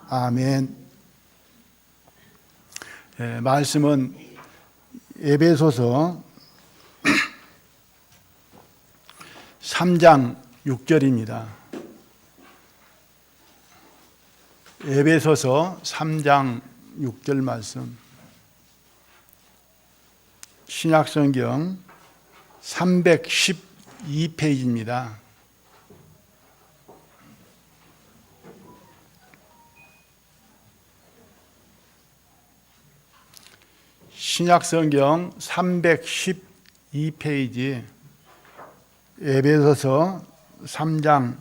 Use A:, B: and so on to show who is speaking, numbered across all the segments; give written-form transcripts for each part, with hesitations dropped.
A: 아멘. 말씀은 에베소서 3장 6절입니다. 에베소서 3장 6절 말씀. 신약성경 312페이지입니다. 신약성경 312페이지 에베소서 3장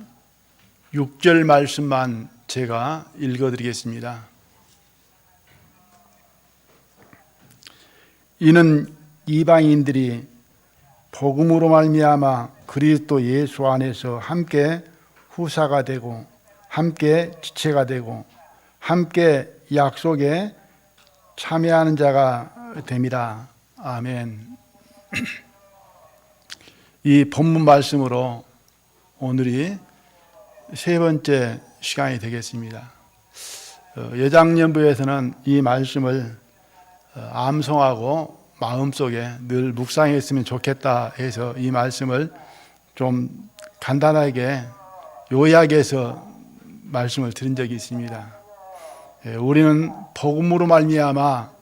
A: 6절 말씀만 제가 읽어드리겠습니다. 이는 이방인들이 복음으로 말미암아 그리스도 예수 안에서 함께 후사가 되고 함께 지체가 되고 함께 약속에 참여하는 자가 됨이라. 아멘. 이 본문 말씀으로 오늘이 세 번째 시간이 되겠습니다. 여장년부에서는 이 말씀을 암송하고 마음속에 늘 묵상했으면 좋겠다 해서 이 말씀을 좀 간단하게 요약해서 말씀을 드린 적이 있습니다. 우리는 복음으로 말미암아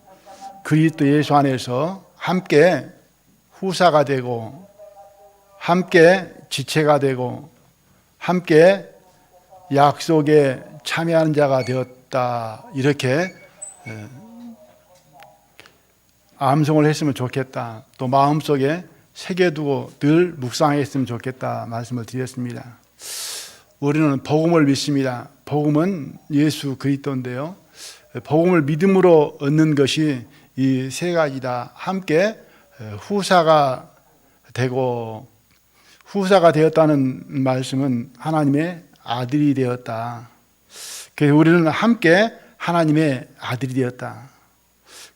A: 그리스도 예수 안에서 함께 후사가 되고 함께 지체가 되고 함께 약속에 참여하는 자가 되었다. 이렇게 암송을 했으면 좋겠다. 또 마음속에 새겨두고 늘 묵상했으면 좋겠다 말씀을 드렸습니다. 우리는 복음을 믿습니다. 복음은 예수 그리스도인데요. 복음을 믿음으로 얻는 것이 이 세 가지다. 함께 후사가 되고, 후사가 되었다는 말씀은 하나님의 아들이 되었다. 그래서 우리는 함께 하나님의 아들이 되었다.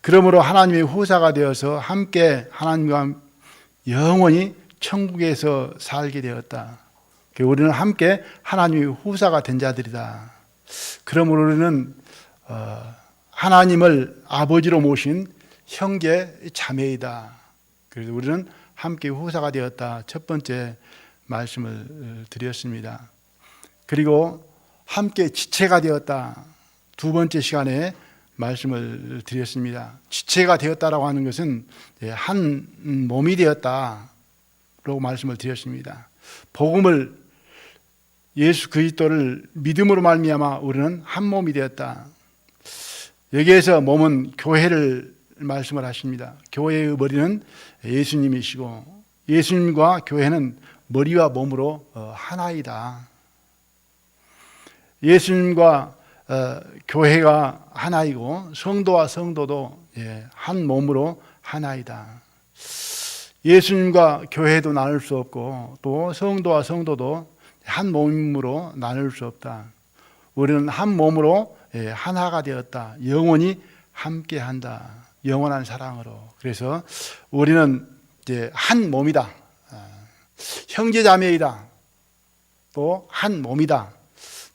A: 그러므로 하나님의 후사가 되어서 함께 하나님과 영원히 천국에서 살게 되었다. 우리는 함께 하나님의 후사가 된 자들이다. 그러므로 우리는 하나님을 아버지로 모신 형제 자매이다. 그래서 우리는 함께 후사가 되었다. 첫 번째 말씀을 드렸습니다. 그리고 함께 지체가 되었다. 두 번째 시간에 말씀을 드렸습니다. 지체가 되었다라고 하는 것은 한 몸이 되었다라고 말씀을 드렸습니다. 복음을 예수 그리스도를 믿음으로 말미암아 우리는 한 몸이 되었다. 여기에서 몸은 교회를 말씀을 하십니다. 교회의 머리는 예수님이시고 예수님과 교회는 머리와 몸으로 하나이다. 예수님과 교회가 하나이고 성도와 성도도 한 몸으로 하나이다. 예수님과 교회도 나눌 수 없고 또 성도와 성도도 한 몸으로 나눌 수 없다. 우리는 한 몸으로 하나가 되었다. 영원히 함께한다. 영원한 사랑으로. 그래서 우리는 이제 한 몸이다. 형제자매이다. 또 한 몸이다.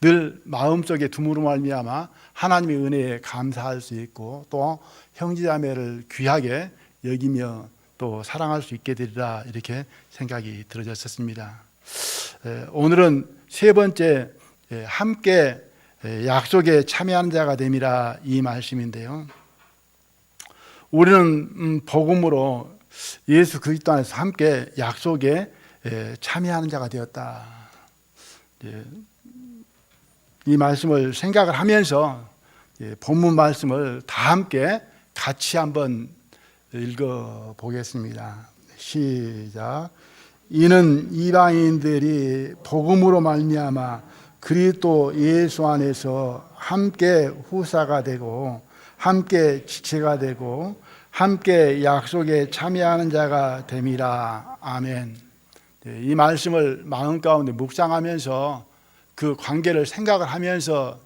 A: 늘 마음속에 둠으로 말미암아 하나님의 은혜에 감사할 수 있고 또 형제자매를 귀하게 여기며 또 사랑할 수 있게 되리라 이렇게 생각이 들어졌었습니다. 오늘은 세 번째 함께 약속에 참여하는 자가 됨이라 이 말씀인데요. 우리는 복음으로 예수 그리스도 안에서 함께 약속에 참여하는 자가 되었다. 이 말씀을 생각을 하면서 본문 말씀을 다 함께 같이 한번 읽어 보겠습니다. 시작. 이는 이방인들이 복음으로 말미암아 그리스도 예수 안에서 함께 후사가 되고 함께 지체가 되고 함께 약속에 참여하는 자가 됨이라. 아멘. 이 말씀을 마음 가운데 묵상하면서 그 관계를 생각을 하면서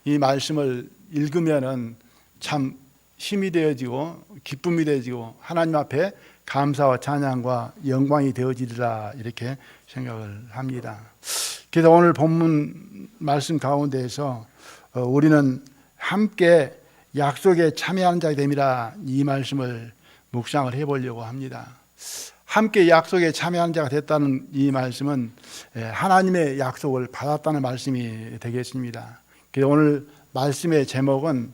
A: 이 말씀을 읽으면은 참 힘이 되어지고 기쁨이 되어지고 하나님 앞에 감사와 찬양과 영광이 되어지리라 이렇게 생각을 합니다. 그래서 오늘 본문 말씀 가운데에서 우리는 함께 약속에 참여하는 자가 됨이라 이 말씀을 묵상을 해보려고 합니다. 함께 약속에 참여하는 자가 됐다는 이 말씀은 하나님의 약속을 받았다는 말씀이 되겠습니다. 그래서 오늘 말씀의 제목은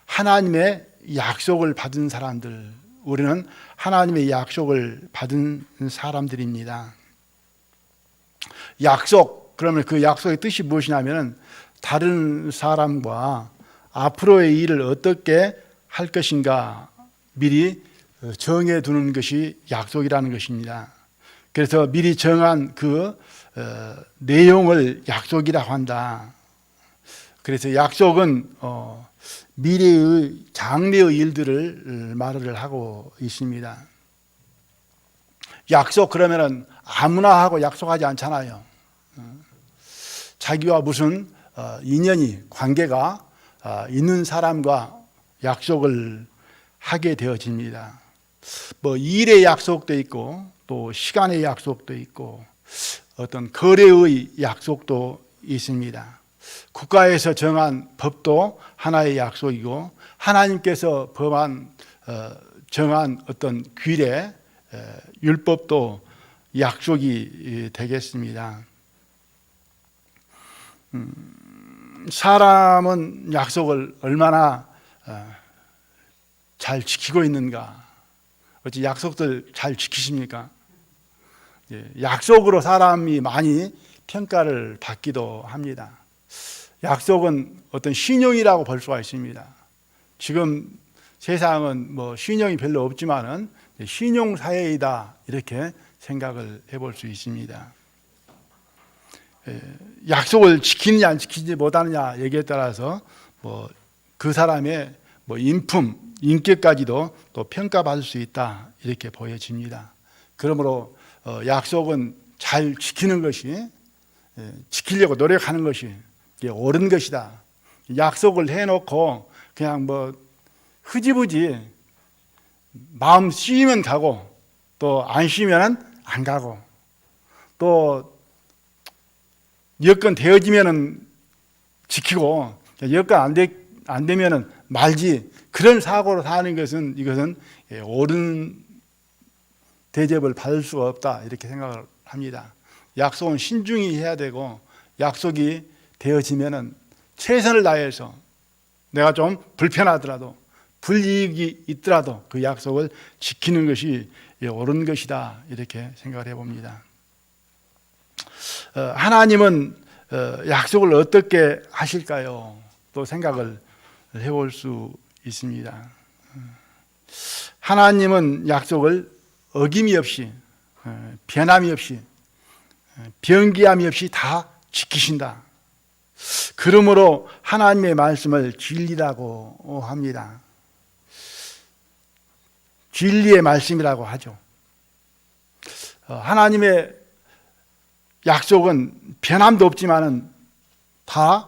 A: 하나님의 약속을 받은 사람들, 우리는 하나님의 약속을 받은 사람들입니다. 약속, 그러면 그 약속의 뜻이 무엇이냐면 다른 사람과 앞으로의 일을 어떻게 할 것인가 미리 정해두는 것이 약속이라는 것입니다. 그래서 미리 정한 그 내용을 약속이라고 한다. 그래서 약속은 미래의 장래의 일들을 말을 하고 있습니다. 약속 그러면은 아무나 하고 약속하지 않잖아요. 자기와 무슨 인연이 관계가 있는 사람과 약속을 하게 되어집니다. 뭐 일의 약속도 있고 또 시간의 약속도 있고 어떤 거래의 약속도 있습니다. 국가에서 정한 법도 하나의 약속이고 하나님께서 정한 어떤 규례, 율법도 약속이 되겠습니다. 사람은 약속을 얼마나 잘 지키고 있는가? 어찌 약속들 잘 지키십니까? 약속으로 사람이 많이 평가를 받기도 합니다. 약속은 어떤 신용이라고 볼 수가 있습니다. 지금 세상은 뭐 신용이 별로 없지만은 신용 사회이다 이렇게 생각을 해볼 수 있습니다. 약속을 지키느냐 안 지키지 못하느냐 얘기에 따라서 뭐 그 사람의 뭐 인품, 인격까지도 또 평가받을 수 있다 이렇게 보여집니다. 그러므로 약속은 잘 지키는 것이 지키려고 노력하는 것이 옳은 것이다. 약속을 해놓고 그냥 뭐 흐지부지 마음 씌우면 가고 또 안 씌우면 안 가고 또 여건 되어지면은 지키고 여건 안 되면은 말지 그런 사고로 사는 것은 이것은 옳은 대접을 받을 수가 없다 이렇게 생각을 합니다. 약속은 신중히 해야 되고 약속이 되어지면은 최선을 다해서 내가 좀 불편하더라도 불이익이 있더라도 그 약속을 지키는 것이 옳은 것이다 이렇게 생각을 해봅니다. 하나님은 약속을 어떻게 하실까요? 또 생각을 해볼 수 있습니다. 하나님은 약속을 어김이 없이 변함이 없이 변기함이 없이 다 지키신다. 그러므로 하나님의 말씀을 진리라고 합니다. 진리의 말씀이라고 하죠. 하나님의 약속은 변함도 없지만은 다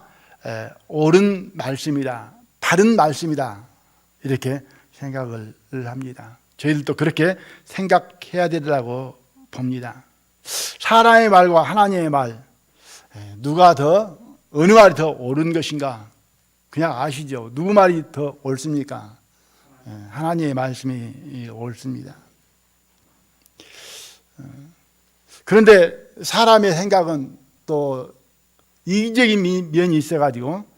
A: 옳은 말씀이다, 바른 말씀이다 이렇게 생각을 합니다. 저희들도 그렇게 생각해야 되리라고 봅니다. 사람의 말과 하나님의 말 누가 더 어느 말이 더 옳은 것인가? 그냥 아시죠? 누구 말이 더 옳습니까? 하나님의 말씀이 옳습니다. 그런데 사람의 생각은 또 이기적인 면이 있어가지고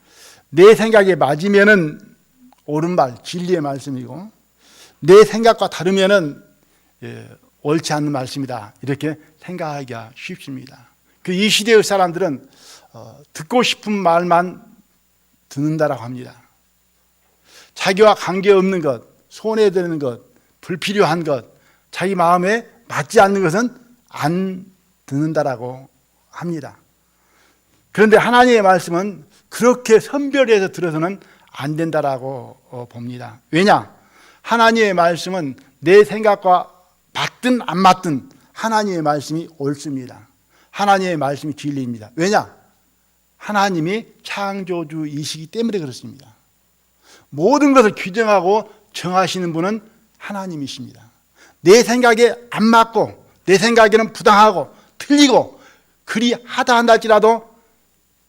A: 내 생각에 맞으면은 옳은 말, 진리의 말씀이고 내 생각과 다르면은 옳지 않는 말씀이다 이렇게 생각하기가 쉽습니다. 이 시대의 사람들은 듣고 싶은 말만 듣는다라고 합니다. 자기와 관계없는 것, 손해되는 것, 불필요한 것, 자기 마음에 맞지 않는 것은 안 듣는다라고 합니다. 그런데 하나님의 말씀은 그렇게 선별해서 들어서는 안 된다라고 봅니다. 왜냐? 하나님의 말씀은 내 생각과 맞든 안 맞든 하나님의 말씀이 옳습니다. 하나님의 말씀이 진리입니다. 왜냐? 하나님이 창조주이시기 때문에 그렇습니다. 모든 것을 규정하고 정하시는 분은 하나님이십니다. 내 생각에 안 맞고 내 생각에는 부당하고 틀리고 그리 하다 한다 할지라도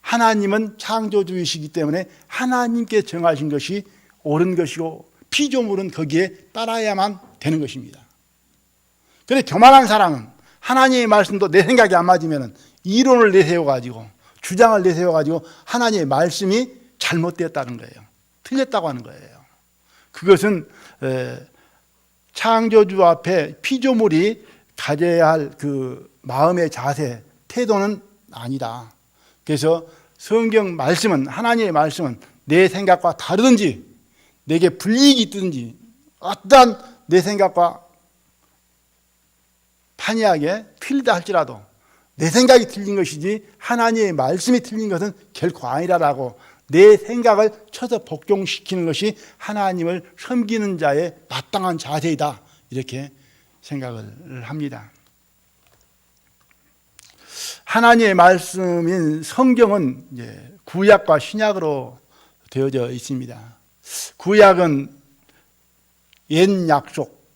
A: 하나님은 창조주이시기 때문에 하나님께 정하신 것이 옳은 것이고 피조물은 거기에 따라야만 되는 것입니다. 그런데 교만한 사람은 하나님의 말씀도 내 생각이 안 맞으면 이론을 내세워가지고 주장을 내세워가지고 하나님의 말씀이 잘못되었다는 거예요. 틀렸다고 하는 거예요. 그것은 창조주 앞에 피조물이 가져야 할 그 마음의 자세, 태도는 아니다. 그래서 성경 말씀은, 하나님의 말씀은 내 생각과 다르든지 내게 불이익이 있든지 어떠한 내 생각과 판이하게 틀리다 할지라도 내 생각이 틀린 것이지 하나님의 말씀이 틀린 것은 결코 아니라라고 내 생각을 쳐서 복종시키는 것이 하나님을 섬기는 자의 마땅한 자세이다, 이렇게 생각을 합니다. 하나님의 말씀인 성경은 이제 구약과 신약으로 되어져 있습니다. 구약은 옛 약속,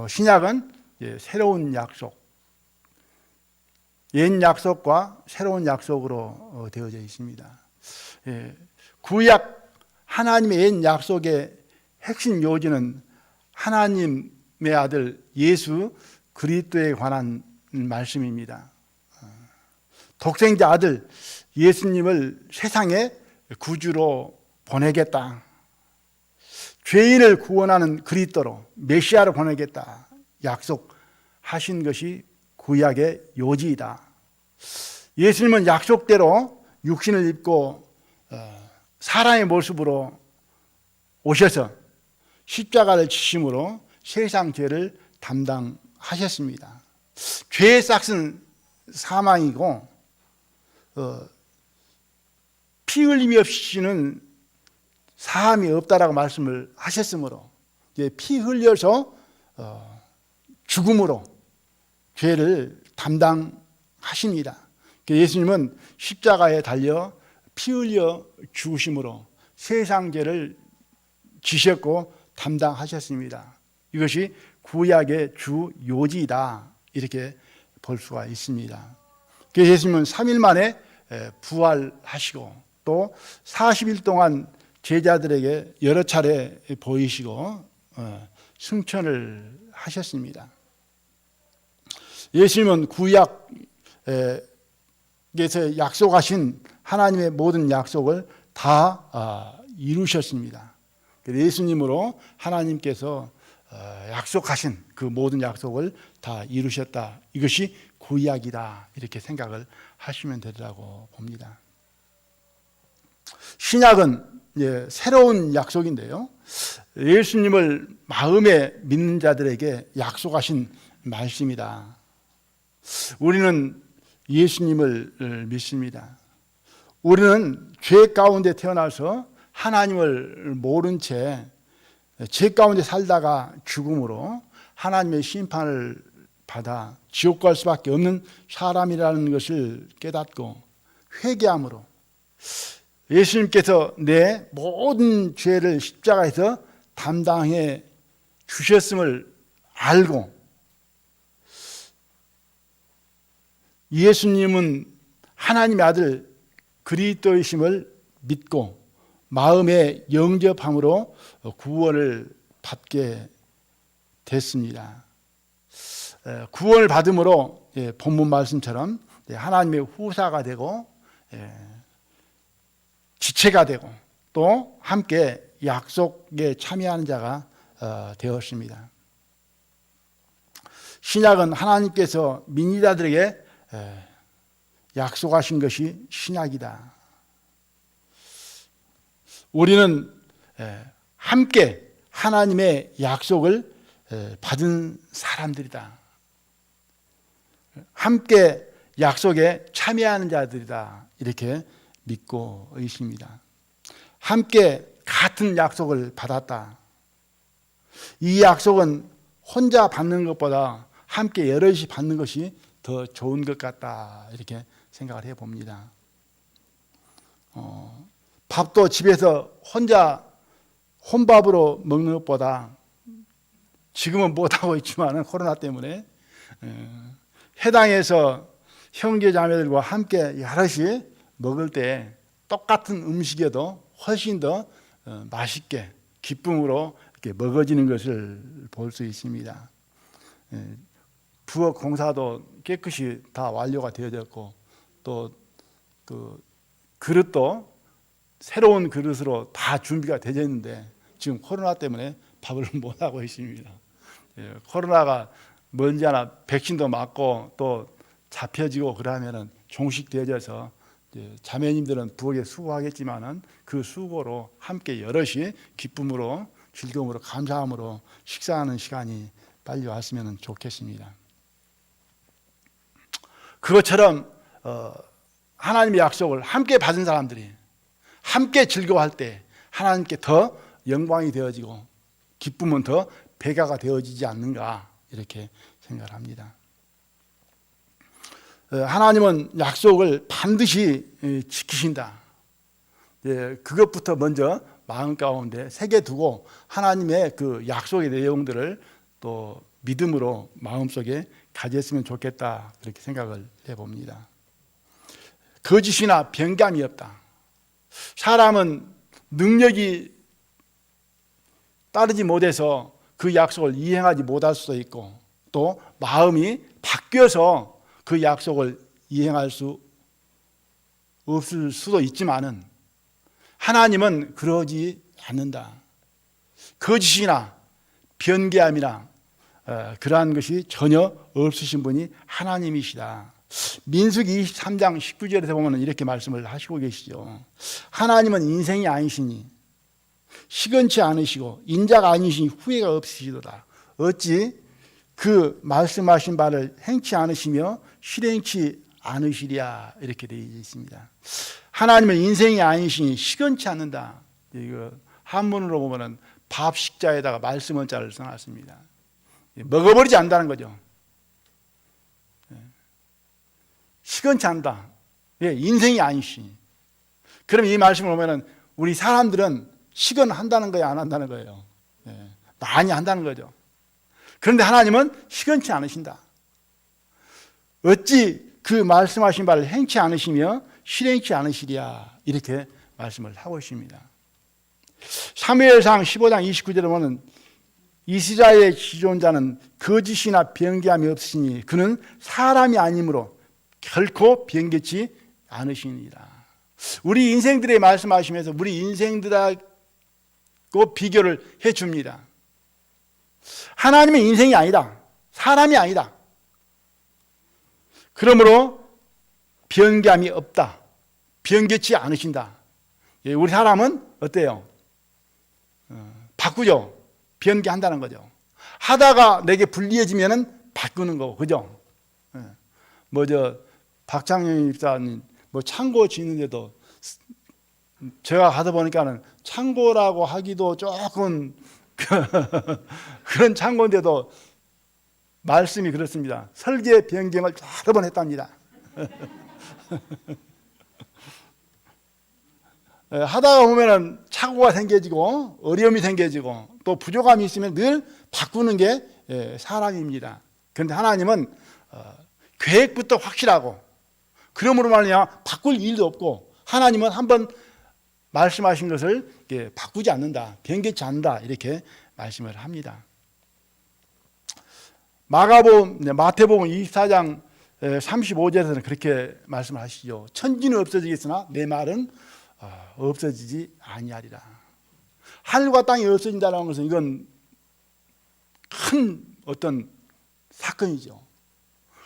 A: 신약은 새로운 약속, 옛 약속과 새로운 약속으로 되어져 있습니다. 구약 하나님의 옛 약속의 핵심 요지는 하나님의 아들 예수 그리스도에 관한 말씀입니다. 독생자 아들 예수님을 세상에 구주로 보내겠다, 죄인을 구원하는 그리스도로 메시아로 보내겠다 약속하신 것이 구약의 요지이다. 예수님은 약속대로 육신을 입고 사람의 모습으로 오셔서 십자가를 지심으로 세상 죄를 담당하셨습니다. 죄의 싹은 사망이고 피 흘림이 없이는 사함이 없다라고 말씀을 하셨으므로 피 흘려서 죽음으로 죄를 담당하십니다. 예수님은 십자가에 달려 피 흘려 죽으심으로 세상 죄를 지셨고 담당하셨습니다. 이것이 구약의 주 요지이다, 이렇게 볼 수가 있습니다. 예수님은 3일 만에 부활하시고 또 40일 동안 제자들에게 여러 차례 보이시고 승천을 하셨습니다. 예수님은 구약에서 약속하신 하나님의 모든 약속을 다 이루셨습니다. 예수님으로 하나님께서 약속하신 그 모든 약속을 다 이루셨다, 이것이 구약이다, 이렇게 생각을 하시면 되리라고 봅니다. 신약은 새로운 약속인데요, 예수님을 마음에 믿는 자들에게 약속하신 말씀이다. 우리는 예수님을 믿습니다. 우리는 죄 가운데 태어나서 하나님을 모른 채 죄 가운데 살다가 죽음으로 하나님의 심판을 받아 지옥 갈 수밖에 없는 사람이라는 것을 깨닫고 회개함으로 예수님께서 내 모든 죄를 십자가에서 담당해 주셨음을 알고 예수님은 하나님의 아들 그리스도이심을 믿고 마음에 영접함으로 구원을 받게 됐습니다. 구원을 받음으로 본문 말씀처럼 하나님의 후사가 되고 지체가 되고 또 함께 약속에 참여하는 자가 되었습니다. 신약은 하나님께서 민유다들에게 약속하신 것이 신약이다. 우리는 함께 하나님의 약속을 받은 사람들이다. 함께 약속에 참여하는 자들이다, 이렇게 믿고 있습니다. 함께 같은 약속을 받았다. 이 약속은 혼자 받는 것보다 함께 여럿이 받는 것이 더 좋은 것 같다, 이렇게 생각을 해봅니다. 밥도 집에서 혼자 혼밥으로 먹는 것보다 지금은 못하고 있지만 코로나 때문에 해당에서 형제 자매들과 함께 여럿이 먹을 때 똑같은 음식에도 훨씬 더 맛있게 기쁨으로 이렇게 먹어지는 것을 볼 수 있습니다. 부엌 공사도 깨끗이 다 완료가 되어졌고 또 그 그릇도 새로운 그릇으로 다 준비가 되어 있는데 지금 코로나 때문에 밥을 못 하고 있습니다. 코로나가 뭔지 하나 백신도 맞고 또 잡혀지고 그러면은 종식되어져서 자매님들은 부엌에 수고하겠지만은 그 수고로 함께 여럿이 기쁨으로 즐거움으로 감사함으로 식사하는 시간이 빨리 왔으면 좋겠습니다. 그것처럼 하나님의 약속을 함께 받은 사람들이 함께 즐거워할 때 하나님께 더 영광이 되어지고 기쁨은 더 배가가 되어지지 않는가 이렇게 생각을 합니다. 하나님은 약속을 반드시 지키신다. 그것부터 먼저 마음 가운데 새겨두고 하나님의 그 약속의 내용들을 또 믿음으로 마음속에 가졌으면 좋겠다 그렇게 생각을 해봅니다. 거짓이나 변감이 없다. 사람은 능력이 따르지 못해서 그 약속을 이행하지 못할 수도 있고 또 마음이 바뀌어서 그 약속을 이행할 수 없을 수도 있지만은 하나님은 그러지 않는다. 거짓이나 변개함이나 그러한 것이 전혀 없으신 분이 하나님이시다. 민수기 23장 19절에서 보면 이렇게 말씀을 하시고 계시죠. 하나님은 인생이 아니시니 시건치 않으시고 인자가 아니시니 후회가 없으시도다. 어찌 그 말씀하신 바를 행치 않으시며 실행치 않으시랴 이렇게 되어 있습니다. 하나님은 인생이 아니시니 시건치 않는다. 이거 한문으로 보면은 밥 식자에다가 말씀 원자를 써놨습니다. 먹어버리지 않는다는 거죠. 시건치 않다. 인생이 아니시니. 그럼 이 말씀을 보면은 우리 사람들은 시건한다는 거예요, 안 한다는 거예요? 많이 한다는 거죠. 그런데 하나님은 시건치 않으신다. 어찌 그 말씀하신 바를 행치 않으시며 실행치 않으시랴 이렇게 말씀을 하고 있습니다. 사무엘상 15장 29절에 보면 이스라엘의 지존자는 거짓이나 변개함이 없으니 그는 사람이 아니므로 결코 변개치 않으시니라. 우리 인생들의 말씀하시면서 우리 인생들하고 비교를 해줍니다. 하나님의 인생이 아니다. 사람이 아니다. 그러므로 변개함이 없다. 변개치 않으신다. 우리 사람은 어때요? 바꾸죠. 변개한다는 거죠. 하다가 내게 불리해지면은 바꾸는 거고, 그죠? 박창영 입사님 창고 짓는데도 제가 가다 보니까는 창고라고 하기도 조금 그런 창고인데도 말씀이 그렇습니다. 설계 변경을 여러 번 했답니다. 하다가 보면은 착오가 생겨지고 어려움이 생겨지고 또 부족함이 있으면 늘 바꾸는 게 사람입니다. 그런데 하나님은 계획부터 확실하고 그러므로 말이야 바꿀 일도 없고 하나님은 한번 말씀하신 것을 바꾸지 않는다, 변개치 않는다 이렇게 말씀을 합니다. 마태복음 24장 35절에서는 그렇게 말씀하시죠. 천지는 없어지겠으나 내 말은 없어지지 아니하리라. 하늘과 땅이 없어진다는 것은 이건 큰 어떤 사건이죠.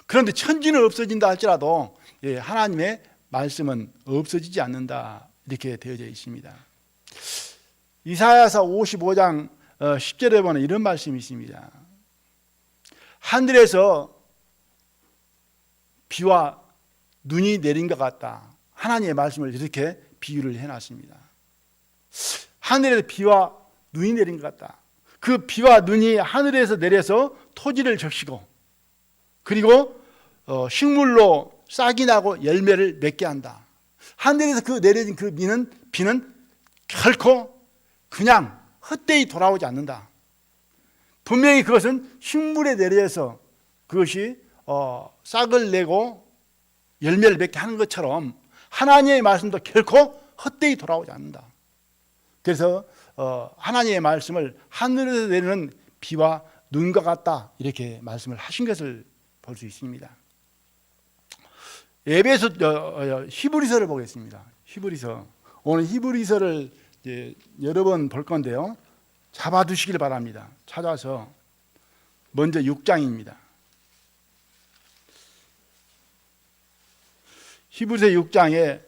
A: 그런데 천지는 없어진다 할지라도 하나님의 말씀은 없어지지 않는다 이렇게 되어져 있습니다. 이사야서 55장 10절에 보면 이런 말씀이 있습니다. 하늘에서 비와 눈이 내린 것 같다. 하나님의 말씀을 이렇게 비유를 해놨습니다. 하늘에서 비와 눈이 내린 것 같다. 그 비와 눈이 하늘에서 내려서 토지를 적시고 그리고 식물로 싹이 나고 열매를 맺게 한다. 하늘에서 그 내려진 그 비는 결코 그냥 헛되이 돌아오지 않는다. 분명히 그것은 식물에 내려서 그것이 싹을 내고 열매를 맺게 하는 것처럼 하나님의 말씀도 결코 헛되이 돌아오지 않는다. 그래서 하나님의 말씀을 하늘에서 내리는 비와 눈과 같다, 이렇게 말씀을 하신 것을 볼 수 있습니다. 에베소 히브리서를 보겠습니다. 히브리서. 오늘 히브리서를 여러 번 볼 건데요, 잡아두시길 바랍니다. 찾아서 먼저 6장입니다. 히브리서 6장에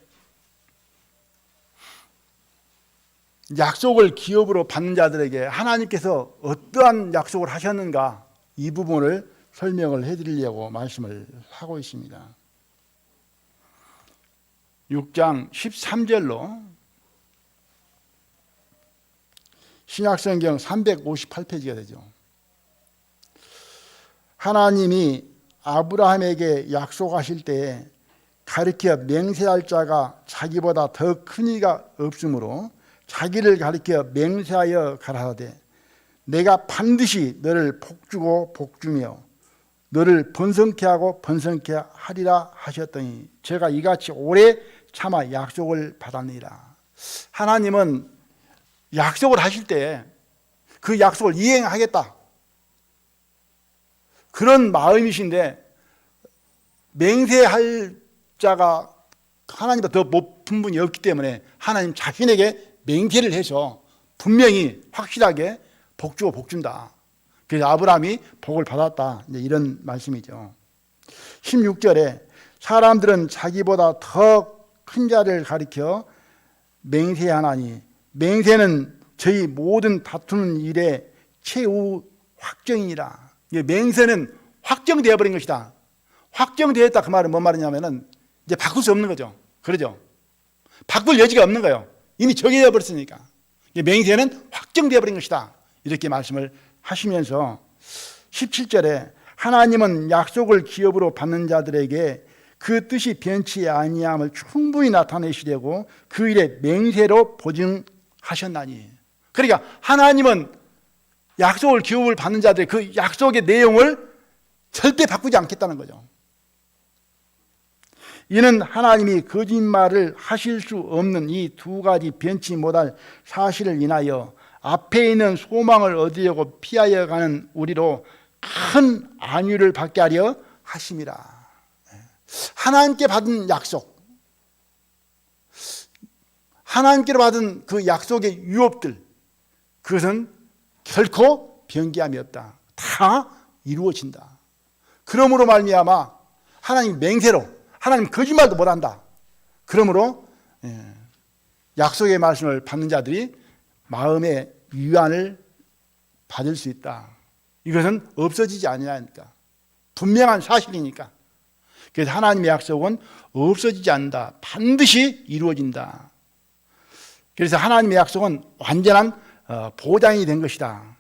A: 약속을 기업으로 받는 자들에게 하나님께서 어떠한 약속을 하셨는가, 이 부분을 설명을 해드리려고 말씀을 하고 있습니다. 6장 13절로 신약성경 358페이지가 되죠. 하나님이 아브라함에게 약속하실 때에 가리켜 맹세할 자가 자기보다 더 큰 이가 없으므로 자기를 가리켜 맹세하여 가라사대 내가 반드시 너를 복주고 복주며 너를 번성케 하고 번성케 하리라 하셨더니 제가 이같이 오래 참아 약속을 받았느니라. 하나님은 약속을 하실 때 그 약속을 이행하겠다, 그런 마음이신데, 맹세할 자가 하나님보다 더 높은 분이 없기 때문에 하나님 자신에게 맹세를 해서 분명히 확실하게 복주고 복준다. 그래서 아브라함이 복을 받았다, 이런 말씀이죠. 16절에 사람들은 자기보다 더 큰 자를 가리켜 맹세하나니 맹세는 저희 모든 다투는 일의 최후 확정이니라. 맹세는 확정되어 버린 것이다. 확정되었다, 그 말은 뭔 말이냐면은 이제 바꿀 수 없는 거죠. 그러죠? 바꿀 여지가 없는 거예요. 이미 정해져 버렸으니까. 맹세는 확정되어 버린 것이다, 이렇게 말씀을 하시면서 17절에 하나님은 약속을 기업으로 받는 자들에게 그 뜻이 변치 아니함을 충분히 나타내시려고 그 일에 맹세로 보증하셨나니. 그러니까 하나님은 약속을 기업을 받는 자들의 그 약속의 내용을 절대 바꾸지 않겠다는 거죠. 이는 하나님이 거짓말을 하실 수 없는 이 두 가지 변치 못할 사실을 인하여 앞에 있는 소망을 얻으려고 피하여 가는 우리로 큰 안위를 받게 하려 하심이라. 하나님께 받은 약속, 하나님께로 받은 그 약속의 유업들, 그것은 결코 변개함이 없다. 다 이루어진다. 그러므로 말미암아 하나님 맹세로, 하나님 거짓말도 못한다. 그러므로 약속의 말씀을 받는 자들이 마음의 위안을 받을 수 있다. 이것은 없어지지 아니하니까, 분명한 사실이니까. 그래서 하나님의 약속은 없어지지 않는다. 반드시 이루어진다. 그래서 하나님의 약속은 완전한 보장이 된 것이다.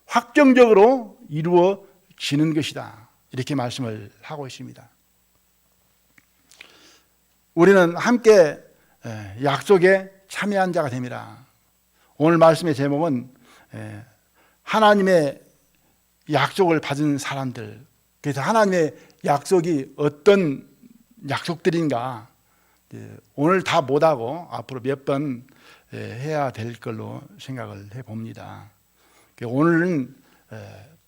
A: 확정적으로 이루어지는 것이다. 이렇게 말씀을 하고 있습니다. 우리는 함께 약속에 참여한 자가 됩니다. 오늘 말씀의 제목은 하나님의 약속을 받은 사람들. 그래서 하나님의 약속이 어떤 약속들인가, 오늘 다 못하고 앞으로 몇 번 해야 될 걸로 생각을 해봅니다. 오늘은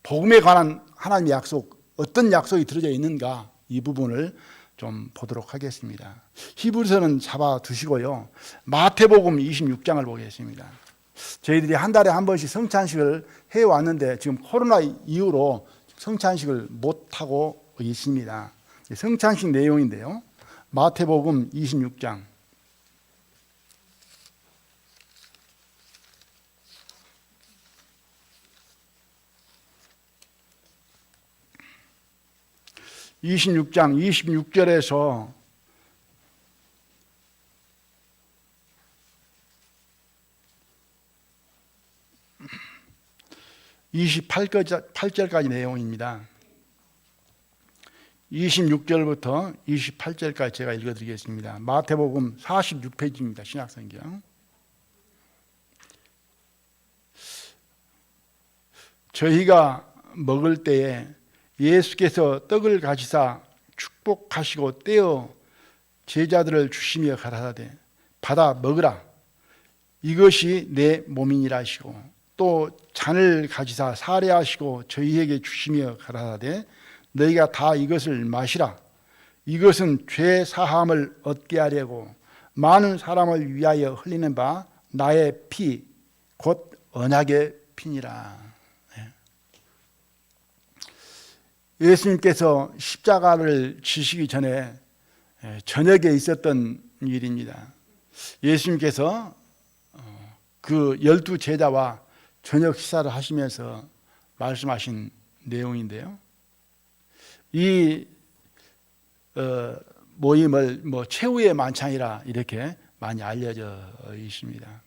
A: 복음에 관한 하나님의 약속, 어떤 약속이 들어져 있는가, 이 부분을 좀 보도록 하겠습니다. 히브리서는 잡아두시고요, 마태복음 26장을 보겠습니다. 저희들이 한 달에 한 번씩 성찬식을 해왔는데 지금 코로나 이후로 성찬식을 못하고 있습니다. 성찬식 내용인데요, 마태복음 26장 26절에서 28절까지 내용입니다. 26절부터 28절까지 제가 읽어드리겠습니다. 마태복음 46페이지입니다. 신약성경. 저희가 먹을 때에 예수께서 떡을 가지사 축복하시고 떼어 제자들을 주시며 가라사대 받아 먹으라 이것이 내 몸이니라 하시고 또 잔을 가지사 사례하시고 저희에게 주시며 가라사대 너희가 다 이것을 마시라 이것은 죄 사함을 얻게 하려고 많은 사람을 위하여 흘리는 바 나의 피 곧 언약의 피니라. 예수님께서 십자가를 지시기 전에 저녁에 있었던 일입니다. 예수님께서 그 12 제자와 저녁 식사를 하시면서 말씀하신 내용인데요. 이 모임을 최후의 만찬이라 이렇게 많이 알려져 있습니다.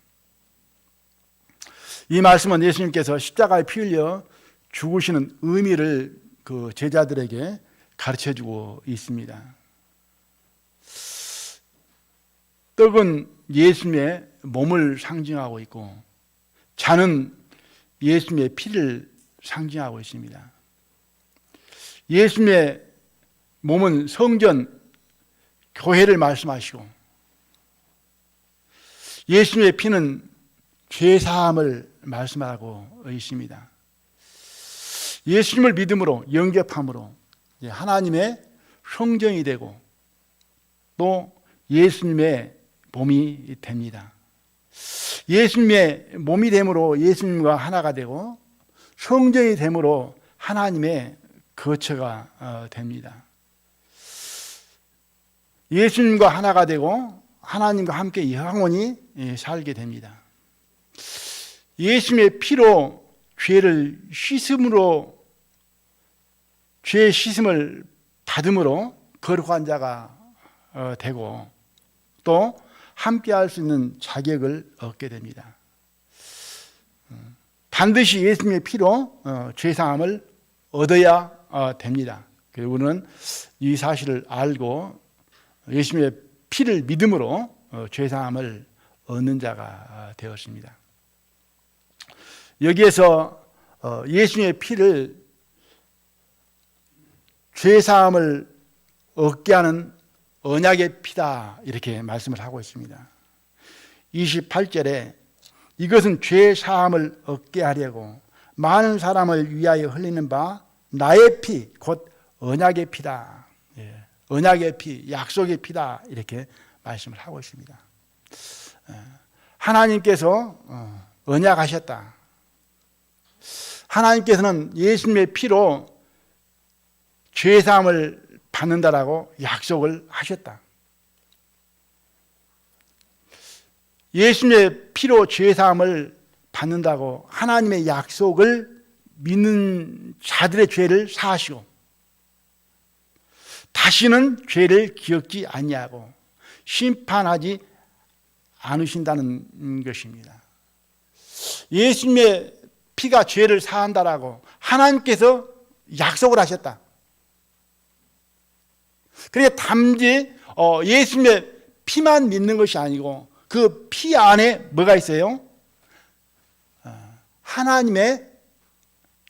A: 이 말씀은 예수님께서 십자가에 피 흘려 죽으시는 의미를 그 제자들에게 가르쳐주고 있습니다. 떡은 예수님의 몸을 상징하고 있고 잔은 예수님의 피를 상징하고 있습니다. 예수님의 몸은 성전, 교회를 말씀하시고 예수님의 피는 죄사함을 말씀하고 있습니다. 예수님을 믿음으로 영접함으로 하나님의 성전이 되고 또 예수님의 몸이 됩니다. 예수님의 몸이 됨으로 예수님과 하나가 되고 성전이 됨으로 하나님의 거처가 됩니다. 예수님과 하나가 되고 하나님과 함께 영원히 살게 됩니다. 예수님의 피로 죄를 씻음으로 죄의 씻음을 받음으로 거룩한 자가 되고 또 함께 할 수 있는 자격을 얻게 됩니다. 반드시 예수님의 피로 죄사함을 얻어야 됩니다. 그리고 우리는 이 사실을 알고 예수님의 피를 믿음으로 죄사함을 얻는 자가 되었습니다. 여기에서 예수님의 피를 죄사함을 얻게 하는 언약의 피다 이렇게 말씀을 하고 있습니다. 28절에 이것은 죄사함을 얻게 하려고 많은 사람을 위하여 흘리는 바 나의 피 곧 언약의 피다. 언약의 피, 약속의 피다 이렇게 말씀을 하고 있습니다. 하나님께서 언약하셨다. 하나님께서는 예수님의 피로 죄사함을 받는다라고 약속을 하셨다. 예수님의 피로 죄사함을 받는다고 하나님의 약속을 믿는 자들의 죄를 사하시고 다시는 죄를 기억지 아니하고 심판하지 않으신다는 것입니다. 예수님의 피가 죄를 사한다라고 하나님께서 약속을 하셨다. 그러니까 단지 예수님의 피만 믿는 것이 아니고 그 피 안에 뭐가 있어요? 하나님의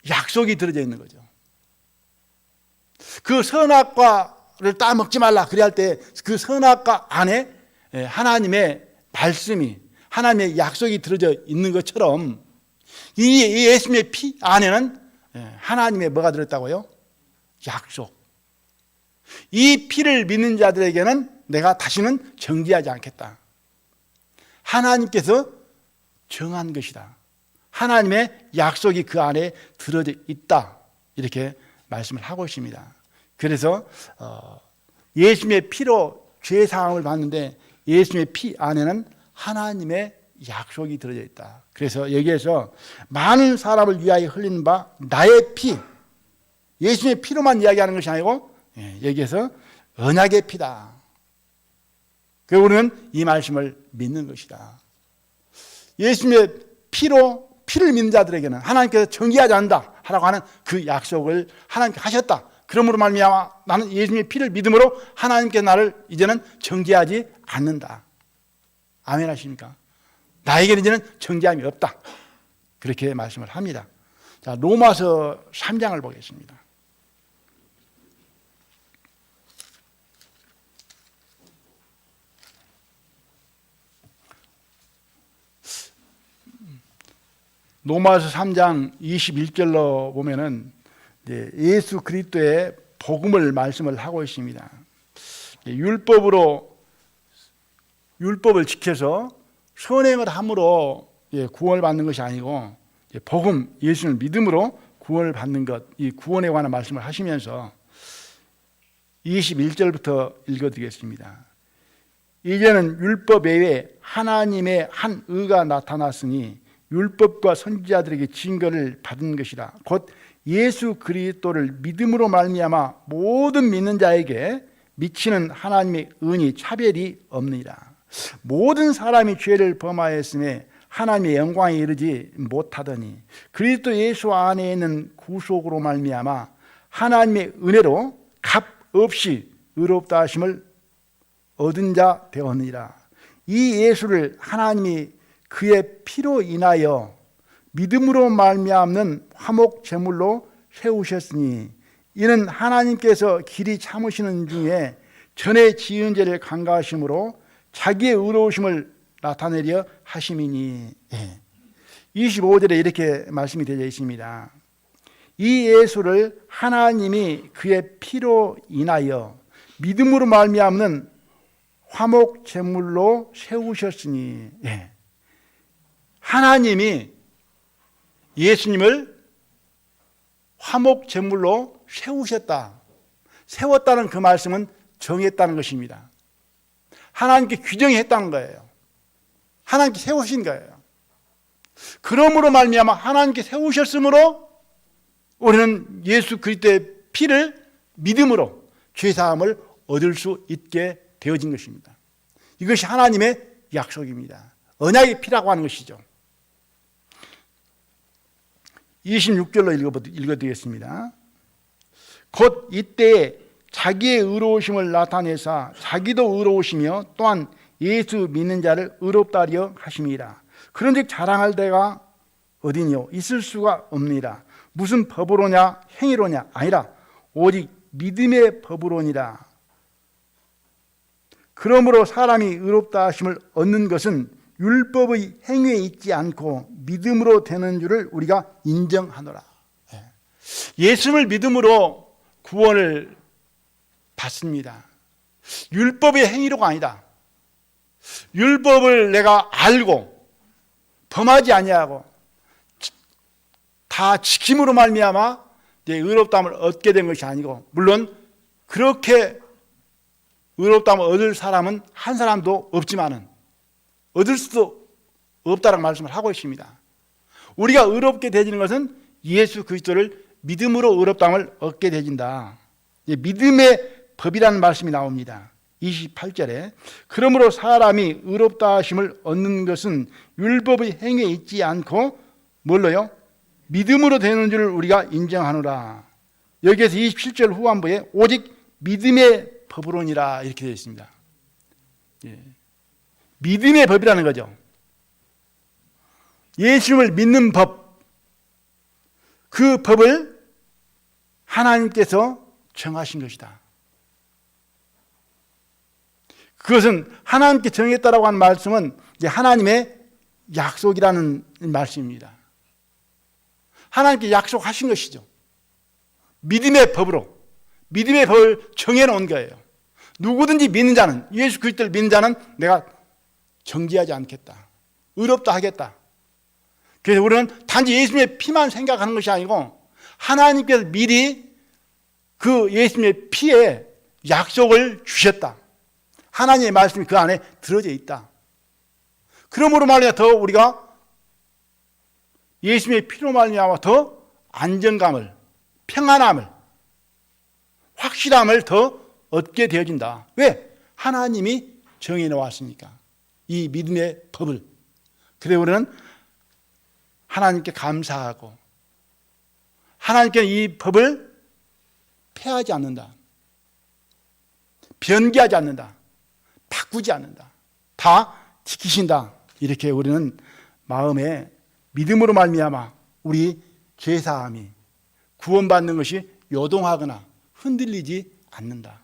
A: 약속이 들어져 있는 거죠. 그 선악과를 따먹지 말라 그래 할 때 그 선악과 안에 하나님의 말씀이 하나님의 약속이 들어져 있는 것처럼 이 예수님의 피 안에는 하나님의 뭐가 들었다고요? 약속. 이 피를 믿는 자들에게는 내가 다시는 정죄하지 않겠다. 하나님께서 정한 것이다. 하나님의 약속이 그 안에 들어져 있다. 이렇게 말씀을 하고 있습니다. 그래서 예수님의 피로 죄사함을 받는데 예수님의 피 안에는 하나님의 약속이 들어져 있다. 그래서 여기에서 많은 사람을 위하여 흘리는 바 나의 피, 예수님의 피로만 이야기하는 것이 아니고 여기에서 언약의 피다. 그리고 우리는 이 말씀을 믿는 것이다. 예수님의 피로 피를 믿는 자들에게는 하나님께서 정죄하지 않는다 하라고 하는 그 약속을 하나님께 하셨다. 그러므로 말미암아 나는 예수님의 피를 믿음으로 하나님께 나를 이제는 정죄하지 않는다. 아멘 하십니까? 나에게는 이제는 정죄함이 없다. 그렇게 말씀을 합니다. 자, 로마서 3장을 보겠습니다. 로마서 3장 21절로 보면은 이제 예수 그리스도의 복음을 말씀을 하고 있습니다. 율법을 지켜서 선행을 함으로 구원을 받는 것이 아니고 복음, 예수를 믿음으로 구원을 받는 것, 이 구원에 관한 말씀을 하시면서 21절부터 읽어드리겠습니다. 이제는 율법 외에 하나님의 한 의가 나타났으니 율법과 선지자들에게 증거를 받은 것이라. 곧 예수 그리스도를 믿음으로 말미암아 모든 믿는 자에게 미치는 하나님의 은이 차별이 없느니라. 모든 사람이 죄를 범하였음에 하나님의 영광에 이르지 못하더니 그리스도 예수 안에 있는 구속으로 말미암아 하나님의 은혜로 값 없이 의롭다 하심을 얻은 자 되었느니라. 이 예수를 하나님이 그의 피로 인하여 믿음으로 말미암는 화목 제물로 세우셨으니 이는 하나님께서 길이 참으시는 중에 전에 지은 죄를 간과하심으로 자기의 의로우심을 나타내려 하심이니. 25절에 이렇게 말씀이 되어 있습니다. 이 예수를 하나님이 그의 피로 인하여 믿음으로 말미암는 화목 제물로 세우셨으니. 하나님이 예수님을 화목 제물로 세우셨다. 세웠다는 그 말씀은 정했다는 것입니다. 하나님께 규정했다는 거예요. 하나님께 세우신 거예요. 그러므로 말미암아 하나님께 세우셨으므로 우리는 예수 그리스도의 피를 믿음으로 죄사함을 얻을 수 있게 되어진 것입니다. 이것이 하나님의 약속입니다. 언약의 피라고 하는 것이죠. 26절로 읽어드리겠습니다. 곧 이때에 자기의 의로우심을 나타내사 자기도 의로우시며 또한 예수 믿는 자를 의롭다 하려 하심이라. 그런즉 자랑할 데가 어디뇨? 있을 수가 없느니라. 무슨 법으로냐 행위로냐 아니라 오직 믿음의 법으로니라. 그러므로 사람이 의롭다 하심을 얻는 것은 율법의 행위에 있지 않고 믿음으로 되는 줄을 우리가 인정하노라. 예수를 믿음으로 구원을 받습니다. 율법의 행위로가 아니다. 율법을 내가 알고 범하지 아니하고 다 지킴으로 말미암아 의롭다함을 얻게 된 것이 아니고, 물론 그렇게 의롭다함을 얻을 사람은 한 사람도 없지만은 얻을 수도 없다라는 말씀을 하고 있습니다. 우리가 의롭게 되지는 것은 예수 그리스도를 믿음으로 의롭다함을 얻게 되진다. 믿음의 법이라는 말씀이 나옵니다. 28절에 그러므로 사람이 의롭다 하심을 얻는 것은 율법의 행위에 있지 않고 뭘로요? 믿음으로 되는 줄을 우리가 인정하노라. 여기에서 27절 후반부에 오직 믿음의 법으로니라 이렇게 되어 있습니다. 믿음의 법이라는 거죠. 예수님을 믿는 법, 그 법을 하나님께서 정하신 것이다. 그것은 하나님께 정했다라고 하는 말씀은 이제 하나님의 약속이라는 말씀입니다. 하나님께 약속하신 것이죠. 믿음의 법으로, 믿음의 법을 정해놓은 거예요. 누구든지 믿는 자는, 예수 그리스도를 믿는 자는 내가 정죄하지 않겠다, 의롭다 하겠다. 그래서 우리는 단지 예수님의 피만 생각하는 것이 아니고 하나님께서 미리 그 예수님의 피에 약속을 주셨다. 하나님의 말씀이 그 안에 들어져 있다. 그러므로 말이야 더 우리가 예수님의 피로 말미암아 더 안정감을, 평안함을, 확실함을 더 얻게 되어진다. 왜? 하나님이 정해 놓았으니까. 이 믿음의 법을. 그래서 우리는 하나님께 감사하고 하나님께 이 법을 폐하지 않는다. 변개하지 않는다. 바꾸지 않는다. 다 지키신다. 이렇게 우리는 마음에 믿음으로 말미암아 우리 죄사함이, 구원받는 것이 요동하거나 흔들리지 않는다.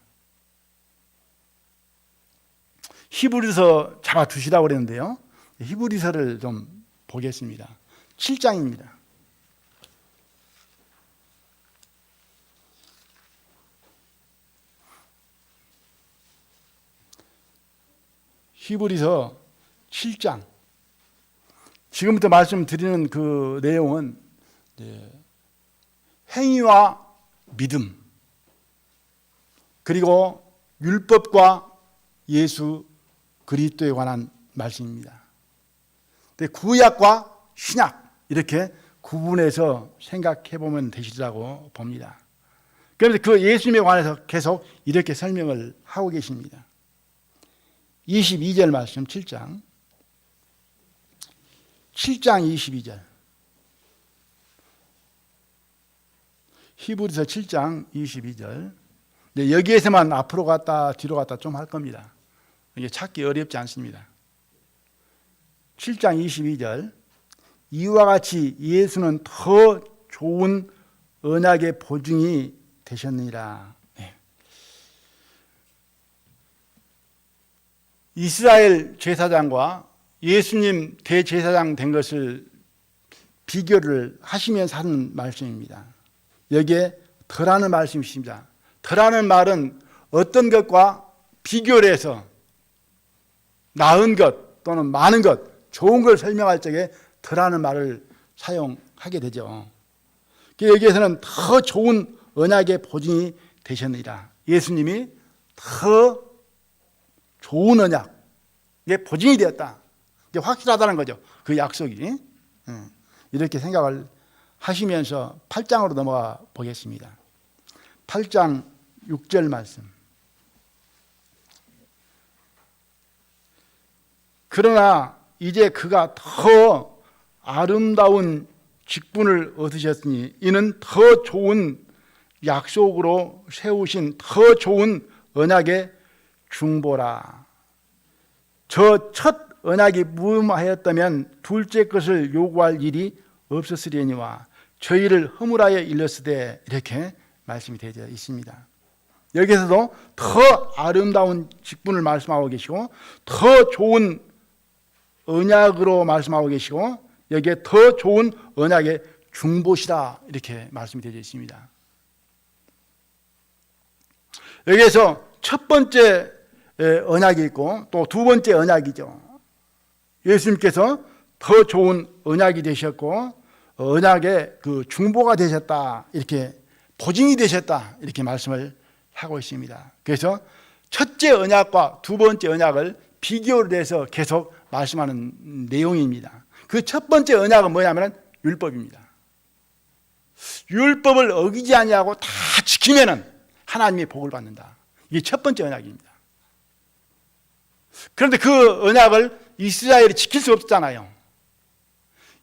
A: 히브리서 잡아두시라고 그랬는데요. 히브리서를 좀 보겠습니다. 7장입니다. 히브리서 7장. 지금부터 말씀드리는 그 내용은 행위와 믿음, 그리고 율법과 예수 그리스도에 관한 말씀입니다. 구약과 신약 이렇게 구분해서 생각해 보면 되시리라고 봅니다. 그런데 그 예수님에 관해서 계속 이렇게 설명을 하고 계십니다. 22절 말씀 7장 22절 히브리서 7장 22절. 여기에서만 앞으로 갔다 뒤로 갔다 좀 할 겁니다. 이게 찾기 어렵지 않습니다. 7장 22절. 이와 같이 예수는 더 좋은 언약의 보증이 되셨느니라. 이스라엘 제사장과 예수님 대제사장 된 것을 비교를 하시면서 하는 말씀입니다. 여기에 더라는 말씀이 있습니다. 더라는 말은 어떤 것과 비교를 해서 나은 것 또는 많은 것, 좋은 걸 설명할 적에 더라는 말을 사용하게 되죠. 여기에서는 더 좋은 언약의 보증이 되셨느니라. 예수님이 더 좋은 언약의 보증이 되었다. 이게 확실하다는 거죠. 그 약속이. 이렇게 생각을 하시면서 8장으로 넘어가 보겠습니다. 8장 6절 말씀. 그러나 이제 그가 더 아름다운 직분을 얻으셨으니 이는 더 좋은 약속으로 세우신 더 좋은 언약의 중보라. 저 첫 언약이 무음하였다면 둘째 것을 요구할 일이 없었으려니와 저희를 허물하여 일렀으되 이렇게 말씀이 되어 있습니다. 여기서도 더 아름다운 직분을 말씀하고 계시고 더 좋은 언약으로 말씀하고 계시고 여기에 더 좋은 언약의 중보시다 이렇게 말씀이 되어 있습니다. 여기에서 첫 번째 언약이 있고 또 두 번째 언약이죠. 예수님께서 더 좋은 언약이 되셨고 언약의 그 중보가 되셨다 이렇게 보증이 되셨다 이렇게 말씀을 하고 있습니다. 그래서 첫째 언약과 두 번째 언약을 비교를 해서 계속 말씀하는 내용입니다. 그 첫 번째 언약은 뭐냐면 율법입니다. 율법을 어기지 아니하고 다 지키면은 하나님의 복을 받는다. 이게 첫 번째 언약입니다. 그런데 그 언약을 이스라엘이 지킬 수 없었잖아요.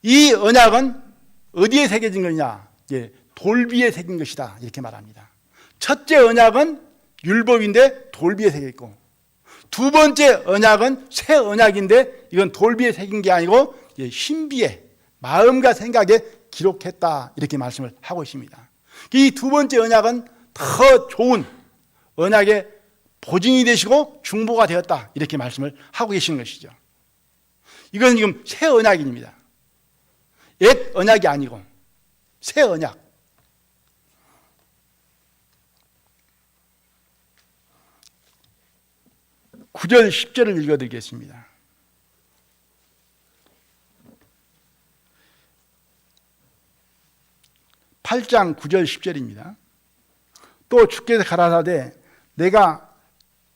A: 이 언약은 어디에 새겨진 거냐? 돌비에 새긴 것이다 이렇게 말합니다. 첫째 언약은 율법인데 돌비에 새겼고 두 번째 언약은 새 언약인데 이건 돌비에 새긴 게 아니고 신비에 마음과 생각에 기록했다 이렇게 말씀을 하고 있습니다. 이 두 번째 언약은 더 좋은 언약의 보증이 되시고 중보가 되었다 이렇게 말씀을 하고 계시는 것이죠. 이건 지금 새 언약입니다. 옛 언약이 아니고 새 언약. (9절) (10절을) 읽어드리겠습니다. (8장) (9절) (10절입니다) 또 주께서 가라사대 내가